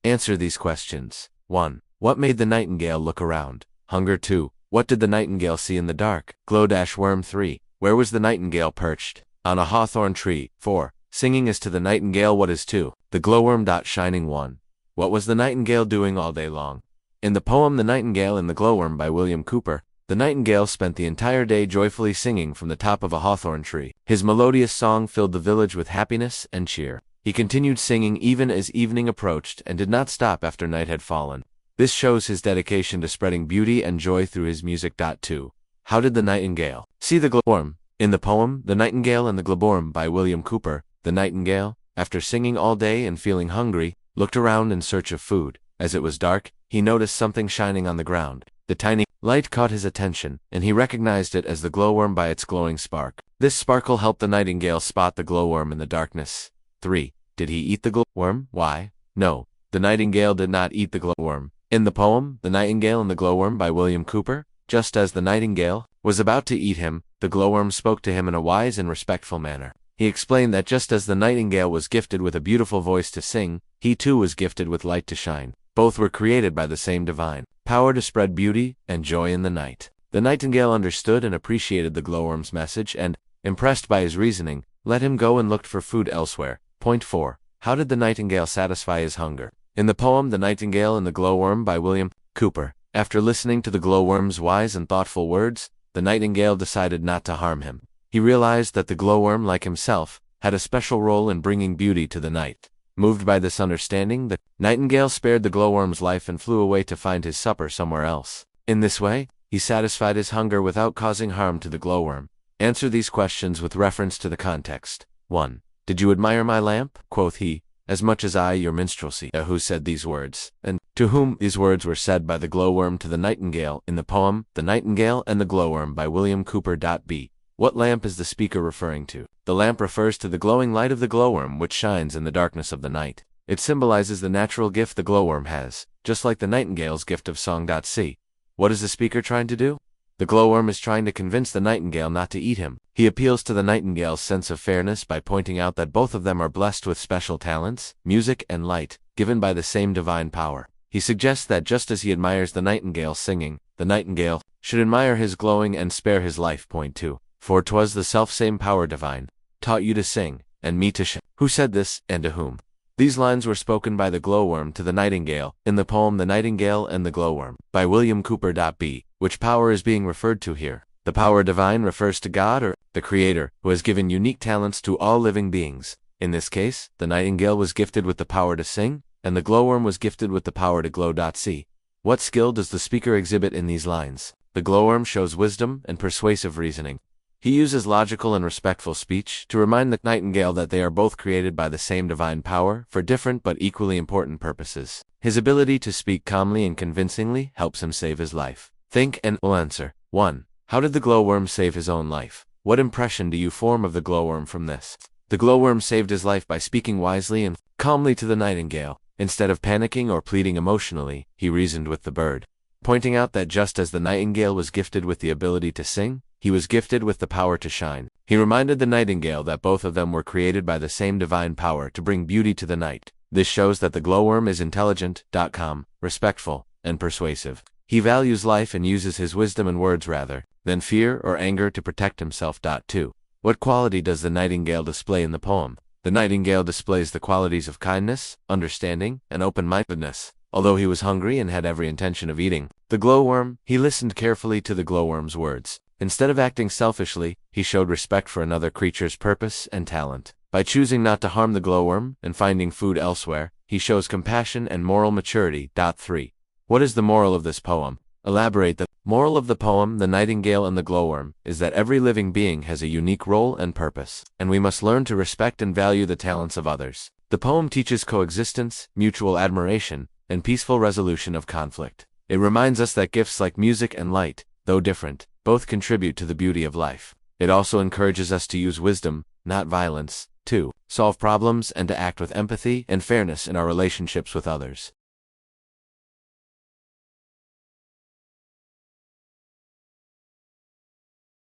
Answer these questions. 1. What made the nightingale look around? Hunger. 2. What did the nightingale see in the dark? Glow-worm. 3. Where was the nightingale perched? On a hawthorn tree. 4. Singing is to the nightingale what is to the glowworm. Shining. 1. What was the nightingale doing all day long? In the poem The Nightingale and the Glowworm by William Cowper, the nightingale spent the entire day joyfully singing from the top of a hawthorn tree. His melodious song filled the village with happiness and cheer. He continued singing even as evening approached and did not stop after night had fallen. This shows his dedication to spreading beauty and joy through his music. 2. How did the nightingale see the glowworm? In the poem The Nightingale and the Glowworm by William Cowper, the nightingale, after singing all day and feeling hungry, looked around in search of food. As it was dark, he noticed something shining on the ground. The tiny light caught his attention, and he recognized it as the glowworm by its glowing spark. This sparkle helped the nightingale spot the glowworm in the darkness. 3. Did he eat the glowworm? Why? No, the nightingale did not eat the glowworm. In the poem The Nightingale and the Glowworm by William Cowper, just as the nightingale was about to eat him, the glowworm spoke to him in a wise and respectful manner. He explained that just as the nightingale was gifted with a beautiful voice to sing, he too was gifted with light to shine. Both were created by the same divine power to spread beauty and joy in the night. The nightingale understood and appreciated the glowworm's message and, impressed by his reasoning, let him go and looked for food elsewhere. Point 4. How did the nightingale satisfy his hunger? In the poem The Nightingale and the Glowworm by William Cowper, after listening to the glowworm's wise and thoughtful words, the nightingale decided not to harm him. He realized that the glowworm, like himself, had a special role in bringing beauty to the night. Moved by this understanding, the nightingale spared the glowworm's life and flew away to find his supper somewhere else. In this way, he satisfied his hunger without causing harm to the glowworm. Answer these questions with reference to the context. 1. Did you admire my lamp? Quoth he, as much as I your minstrelsy. Who said these words? And to whom these words were said by the glowworm to the nightingale in the poem The Nightingale and the Glowworm by William Cowper. B. What lamp is the speaker referring to? The lamp refers to the glowing light of the glowworm which shines in the darkness of the night. It symbolizes the natural gift the glowworm has, just like the nightingale's gift of song. C. What is the speaker trying to do? The glowworm is trying to convince the nightingale not to eat him. He appeals to the nightingale's sense of fairness by pointing out that both of them are blessed with special talents, music and light, given by the same divine power. He suggests that just as he admires the nightingale singing, the nightingale should admire his glowing and spare his life. Point 2. For 'twas the self-same power divine taught you to sing, and me to shine. Who said this, and to whom? These lines were spoken by the glowworm to the nightingale in the poem The Nightingale and the Glowworm by William Cowper. B. Which power is being referred to here? The power divine refers to God or the Creator, who has given unique talents to all living beings. In this case, the nightingale was gifted with the power to sing, and the glowworm was gifted with the power to glow. C. What skill does the speaker exhibit in these lines? The glowworm shows wisdom and persuasive reasoning. He uses logical and respectful speech to remind the nightingale that they are both created by the same divine power for different but equally important purposes. His ability to speak calmly and convincingly helps him save his life. Think and will answer. 1. How did the glowworm save his own life? What impression do you form of the glowworm from this? The glowworm saved his life by speaking wisely and calmly to the nightingale. Instead of panicking or pleading emotionally, he reasoned with the bird, pointing out that just as the nightingale was gifted with the ability to sing, he was gifted with the power to shine. He reminded the nightingale that both of them were created by the same divine power to bring beauty to the night. This shows that the glowworm is intelligent, calm, respectful, and persuasive. He values life and uses his wisdom and words rather than fear or anger to protect himself. 2. What quality does the nightingale display in the poem? The nightingale displays the qualities of kindness, understanding, and open-mindedness. Although he was hungry and had every intention of eating the glowworm, he listened carefully to the glowworm's words. Instead of acting selfishly, he showed respect for another creature's purpose and talent. By choosing not to harm the glowworm and finding food elsewhere, he shows compassion and moral maturity. 3. What is the moral of this poem? Elaborate. The moral of the poem The Nightingale and the Glowworm is that every living being has a unique role and purpose, and we must learn to respect and value the talents of others. The poem teaches coexistence, mutual admiration, and peaceful resolution of conflict. It reminds us that gifts like music and light, though different, both contribute to the beauty of life. It also encourages us to use wisdom, not violence, to solve problems and to act with empathy and fairness in our relationships with others.